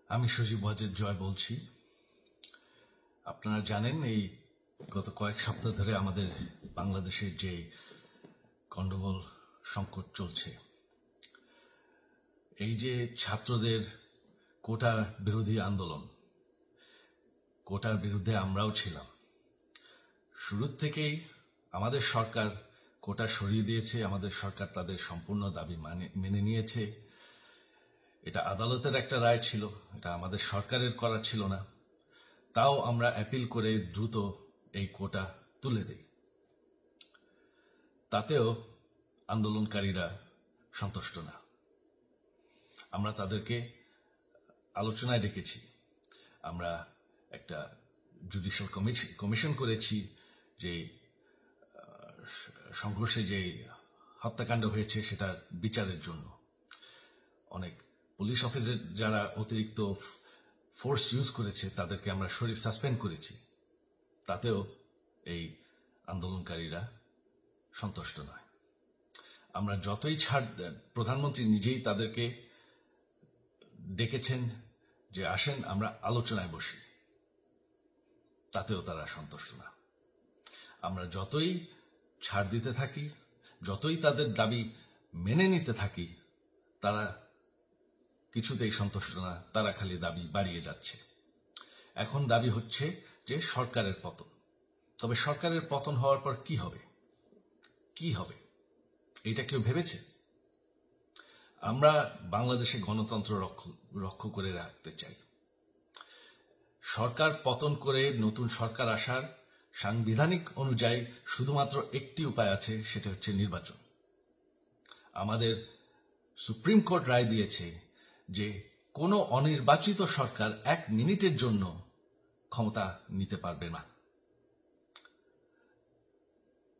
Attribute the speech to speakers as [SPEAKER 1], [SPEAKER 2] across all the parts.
[SPEAKER 1] আমি সজীব ওয়াজেদ জয় বলছি। আপনারা জানেন এই গত কয়েক সপ্তাহ ধরে আমাদের বাংলাদেশের যে গন্ডগোল সংকট চলছে, এই যে ছাত্রদের কোটা বিরোধী আন্দোলন, কোটার বিরুদ্ধে আমরাও ছিলাম। শুরু থেকেই আমাদের সরকার কোটা সরিয়ে দিয়েছে, আমাদের সরকার তাদের সম্পূর্ণ দাবি মেনে নিয়েছে। এটা আদালতের একটা রায় ছিল, এটা আমাদের সরকারের করা ছিল না। তাও আমরা অ্যাপিল করে দ্রুত এই কোটা তুলে দেই। তাতেও আন্দোলনকারীরা সন্তুষ্ট না। আমরা তাদেরকে আলোচনায় ডেকেছি, আমরা একটা জুডিশিয়াল কমিশন করেছি যে সংঘর্ষে যে হত্যাকাণ্ড হয়েছে সেটার বিচারের জন্য। অনেক পুলিশ অফিসার যারা অতিরিক্ত ফোর্স ইউজ করেছে তাদেরকে আমরা সাসপেন্ড করেছি। তাতেও এই আন্দোলনকারীরা সন্তুষ্ট নয়। আমরা যতই ছাড়, প্রধানমন্ত্রী নিজেই তাদেরকে ডেকেছেন যে আসেন আমরা আলোচনায় বসি, তাতেও তারা সন্তুষ্ট না। আমরা যতই ছাড় দিতে থাকি, যতই তাদের দাবি মেনে নিতে থাকি, তারা কিছুতেই সন্তুষ্ট না, তারা খালি দাবি বাড়িয়ে যাচ্ছে। এখন দাবি হচ্ছে যে সরকারের পতন। তবে সরকারের পতন হওয়ার পর কি হবে, কি হবে এটা কেউ ভেবেছে? আমরা বাংলাদেশে গণতন্ত্র রক্ষা করে রাখতে চাই। সরকার পতন করে নতুন সরকার আসার সাংবিধানিক অনুযায়ী শুধুমাত্র একটি উপায় আছে, সেটা হচ্ছে নির্বাচন। আমাদের সুপ্রিম কোর্ট রায় দিয়েছে যে কোনো অনির্বাচিত সরকার 1 মিনিটের জন্য ক্ষমতা নিতে পারবে না।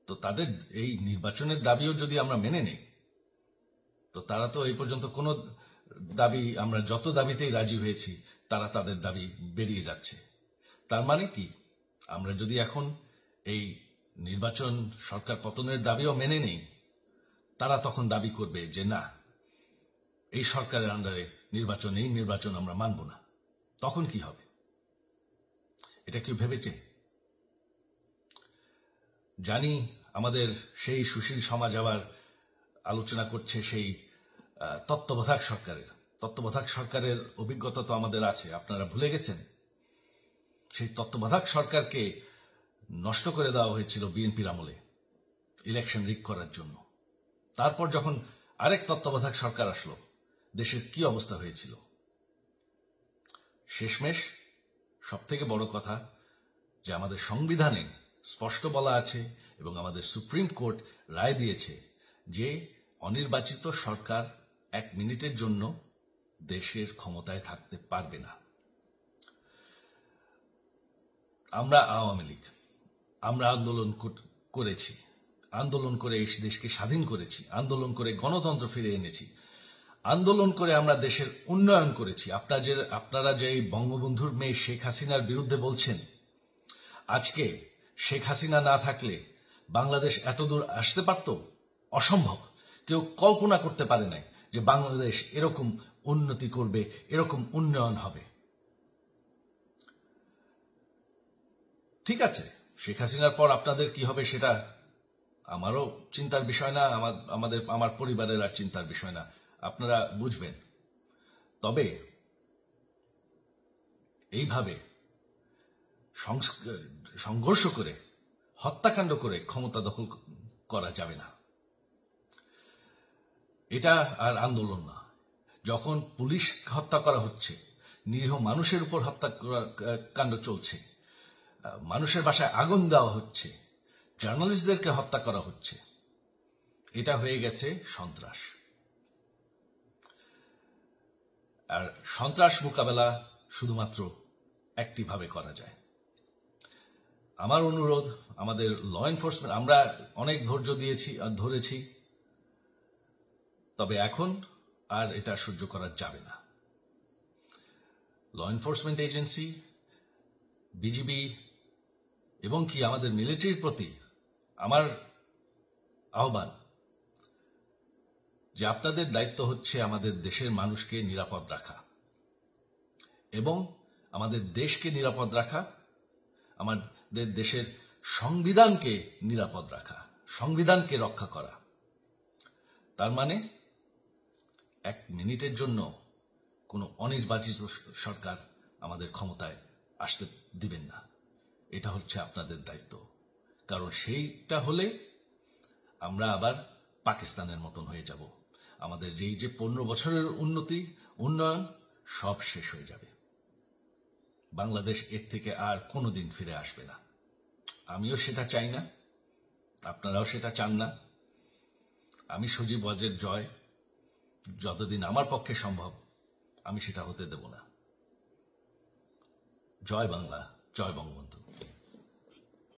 [SPEAKER 1] তো তাদের এই নির্বাচনের দাবিও যদি আমরা মেনে নেই, তো তারা তো এই পর্যন্ত কোনো দাবি, আমরা যত দাবিতেই রাজি হয়েছি তারা তাদের দাবি বেরিয়ে যাচ্ছে। তার মানে কি, আমরা যদি এখন এই নির্বাচন সরকার পতনের দাবিও মেনে নেই, তারা তখন দাবি করবে যে না, এই সরকারের আন্ডারে নির্বাচন, এই নির্বাচন আমরা মানব না। তখন কি হবে এটা কেউ ভেবেছে? জানি আমাদের সেই সুশীল সমাজ আবার আলোচনা করছে সেই তত্ত্বাবধায়ক সরকারের অভিজ্ঞতা তো আমাদের আছে। আপনারা ভুলে গেছেন সেই তত্ত্বাবধায়ক সরকারকে নষ্ট করে দেওয়া হয়েছিল বিএনপির আমলে ইলেকশন রিগ করার জন্য। তারপর যখন আরেক তত্ত্বাবধায়ক সরকার আসলো, দেশের কি অবস্থা হয়েছিল। শেষমেশ সবথেকে বড় কথা যে আমাদের সংবিধানে স্পষ্ট বলা আছে এবং আমাদের সুপ্রিম কোর্ট রায় দিয়েছে যে অনির্বাচিত সরকার 1 মিনিটের জন্য দেশের ক্ষমতায় থাকতে পারবে না। আমরা আওয়ামী লীগ, আমরা আন্দোলন করেছি, আন্দোলন করে এই দেশকে স্বাধীন করেছি, আন্দোলন করে গণতন্ত্র ফিরে এনেছি, আন্দোলন করে আমরা দেশের উন্নয়ন করেছি। আপনারা যে বঙ্গবন্ধুর মেয়ে শেখ হাসিনার বিরুদ্ধে বলছেন, আজকে শেখ হাসিনা না থাকলে বাংলাদেশ এতদূর আসতে পারত? অসম্ভব। কেউ কল্পনা করতে পারে নাই যে বাংলাদেশ এরকম উন্নতি করবে, এরকম উন্নয়ন হবে। ঠিক আছে, শেখ হাসিনার পর আপনাদের কি হবে সেটা আমারও চিন্তার বিষয় না, আমার পরিবারের আর চিন্তার বিষয় না, আপনারা বুঝবেন। তবে এইভাবে সংঘর্ষ করে, হত্যাকাণ্ড করে ক্ষমতা দখল করা যাবে না। এটা আর আন্দোলন না। যখন পুলিশ হত্যা করা হচ্ছে, নিরীহ মানুষের উপর হত্যাকাণ্ড চলছে, মানুষের বাসায় আগুন দেওয়া হচ্ছে, জার্নালিস্টদেরকে হত্যা করা হচ্ছে, এটা হয়ে গেছে সন্ত্রাস। আর সন্ত্রাস মোকাবেলা শুধুমাত্র একটি ভাবে করা যায়। আমার অনুরোধ, আমাদের ল এনফোর্সমেন্ট, আমরা অনেক ধৈর্য ধরেছি, তবে এখন আর এটা সহ্য করা যাবে না। ল এনফোর্সমেন্ট এজেন্সি, বিজিবি এবং কি আমাদের মিলিটারির প্রতি আমার আহ্বান যে আপনাদের দায়িত্ব হচ্ছে আমাদের দেশের মানুষকে নিরাপদ রাখা। এবং আমাদের দেশকে নিরাপদ রাখা, আমাদের দেশের সংবিধানকে নিরাপদ রাখা, সংবিধানকে রক্ষা করা। তার মানে 1 মিনিটের জন্য কোনো অনির্বাচিত সরকার আমাদের ক্ষমতায় আসতে দিবেন না। এটা হচ্ছে আপনাদের দায়িত্ব। কারণ সেইটা হলে আমরা আবার পাকিস্তানের মতন হয়ে যাব। আমাদের এই যে 15 বছরের উন্নয়ন সব শেষ হয়ে যাবে। বাংলাদেশ এর থেকে আর কোনোদিন ফিরে আসবে না। আমিও সেটা চাই না, আপনারাও সেটা চান না। আমি সজীব ওয়াজের জয় যতদিন আমার পক্ষে সম্ভব আমি সেটা হতে দেব না। জয় বাংলা, জয় বঙ্গবন্ধু।